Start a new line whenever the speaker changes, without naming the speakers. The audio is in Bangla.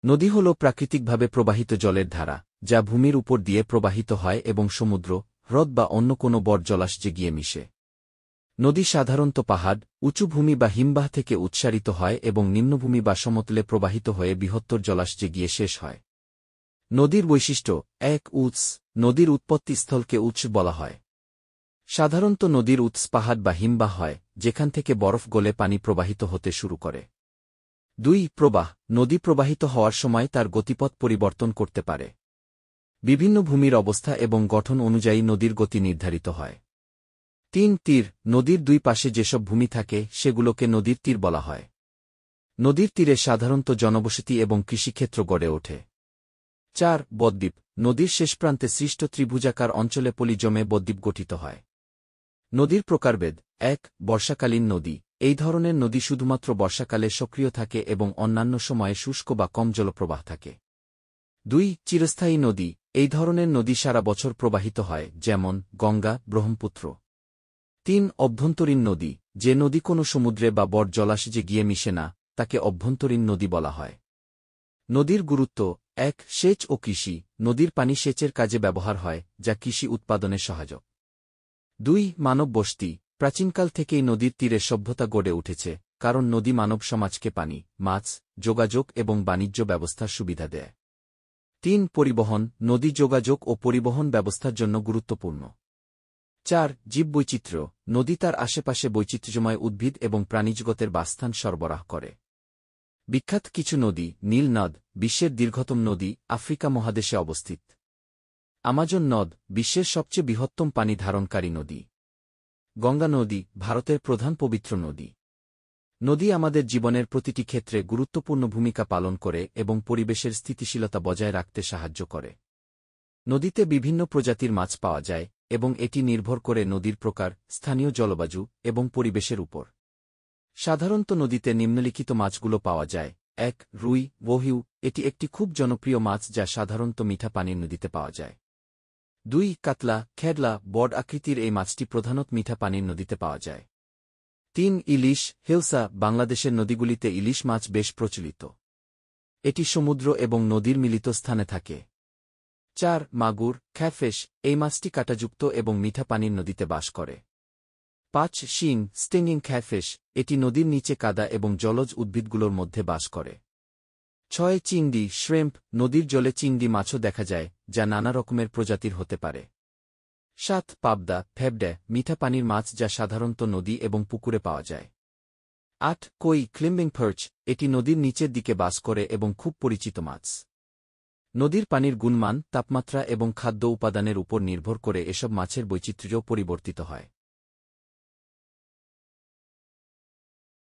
নদী হল প্রাকৃতিকভাবে প্রবাহিত জলের ধারা যা ভূমির উপর দিয়ে প্রবাহিত হয় এবং সমুদ্র, হ্রদ বা অন্য কোনো বড় জলাশয়ে গিয়ে মিশে। নদী সাধারণত পাহাড়, উঁচু ভূমি বা হিমবাহ থেকে উৎসারিত হয় এবং নিম্নভূমি বা সমতলে প্রবাহিত হয়ে বৃহত্তর জলাশয়ে গিয়ে শেষ হয়। নদীর বৈশিষ্ট্য ১ উৎস। নদীর উৎপত্তিস্থলকে উৎস বলা হয়। সাধারণত নদীর উৎস পাহাড় বা হিমবাহ হয়, যেখান থেকে বরফ গলে পানি প্রবাহিত হতে শুরু করে। ২ প্রবাহ। নদী প্রবাহিত হওয়ার সময় তার গতিপথ পরিবর্তন করতে পারে। বিভিন্ন ভূমির অবস্থা এবং গঠন অনুযায়ী নদীর গতি নির্ধারিত হয়। ৩ তীর। নদীর দুই পাশে যেসব ভূমি থাকে সেগুলোকে নদীর তীর বলা হয়। নদীর তীরে সাধারণত জনবসতি এবং কৃষিক্ষেত্র গড়ে ওঠে। ৪ বদ্বীপ। নদীর শেষ প্রান্তে সৃষ্ট ত্রিভুজাকার অঞ্চলে পলি জমে বদ্বীপ গঠিত হয়। নদীর প্রকারভেদ ১ বর্ষাকালীন নদী। এই ধরনের নদী শুধুমাত্র বর্ষাকালে সক্রিয় থাকে এবং অন্যান্য সময়ে শুষ্ক বা কম জলপ্রবাহ থাকে। ২ চিরস্থায়ী নদী। এই ধরনের নদী সারা বছর প্রবাহিত হয়, যেমন গঙ্গা, ব্রহ্মপুত্র। ৩ অভ্যন্তরীণ নদী। যে নদী কোনো সমুদ্রে বা বড় জলাশয়ে গিয়ে মিশে না, তাকে অভ্যন্তরীণ নদী বলা হয়। নদীর গুরুত্ব ১ সেচ ও কৃষি। নদীর পানি সেচের কাজে ব্যবহার হয়, যা কৃষি উৎপাদনে সহায়ক। ২ মানব বসতি। প্রাচীনকাল থেকেই নদীর তীরে সভ্যতা গড়ে উঠেছে, কারণ নদী মানব সমাজকে পানি, মাছ, যোগাযোগ এবং বাণিজ্য ব্যবস্থার সুবিধা দেয়। ৩ পরিবহন। নদী যোগাযোগ ও পরিবহন ব্যবস্থার জন্য গুরুত্বপূর্ণ। ৪ জীববৈচিত্র্য। নদী তার আশেপাশে বৈচিত্র্যময় উদ্ভিদ এবং প্রাণীজগতের বাসস্থান সরবরাহ করে। বিখ্যাত কিছু নদী। নীল নদ, বিশ্বের দীর্ঘতম নদী, আফ্রিকা মহাদেশে অবস্থিত। আমাজন নদ, বিশ্বের সবচেয়ে বৃহত্তম পানি ধারণকারী নদী। গঙ্গা নদী, ভারতের প্রধান পবিত্র নদী। নদী আমাদের জীবনের প্রতিটি ক্ষেত্রে গুরুত্বপূর্ণ ভূমিকা পালন করে এবং পরিবেশের স্থিতিশীলতা বজায় রাখতে সাহায্য করে। নদীতে বিভিন্ন প্রজাতির মাছ পাওয়া যায় এবং এটি নির্ভর করে নদীর প্রকার, স্থানীয় জলবায়ু এবং পরিবেশের উপর। সাধারণত নদীতে নিম্নলিখিত মাছগুলো পাওয়া যায়। ১ রুই, ওহিউ। এটি একটি খুব জনপ্রিয় মাছ যা সাধারণত মিঠা পানির নদীতে পাওয়া যায়। ২ কাতলা, খেডলা। বড় আকৃতির এই মাছটি প্রধানত মিঠা পানির নদীতে পাওয়া যায়। ৩ ইলিশ, হেলসা। বাংলাদেশের নদীগুলিতে ইলিশ মাছ বেশ প্রচলিত। এটি সমুদ্র এবং নদীর মিলিত স্থানে থাকে। ৪ মাগুর, খ্যাফেশ। এই মাছটি কাঁটাযুক্ত এবং মিঠা পানির নদীতে বাস করে। ৫ শিং, স্টিংইং খ্যাফেশ। এটি নদীর নিচে কাদা এবং জলজ উদ্ভিদগুলোর মধ্যে বাস করে। ৬ চিংড়ি, শ্রেম্প। নদীর জলে চিংড়ি মাছও দেখা যায়, যা নানা রকমের প্রজাতির হতে পারে। ৭ পাবদা, ফেবডে। মিঠা পানির মাছ যা সাধারণত নদী এবং পুকুরে পাওয়া যায়। ৮ কই, ক্লিম্বিং পার্চ। এটি নদীর নিচের দিকে বাস করে এবং খুব পরিচিত মাছ। নদীর পানির গুণমান, তাপমাত্রা এবং খাদ্য উপাদানের উপর নির্ভর করে এসব মাছের বৈচিত্র্যও পরিবর্তিত হয়।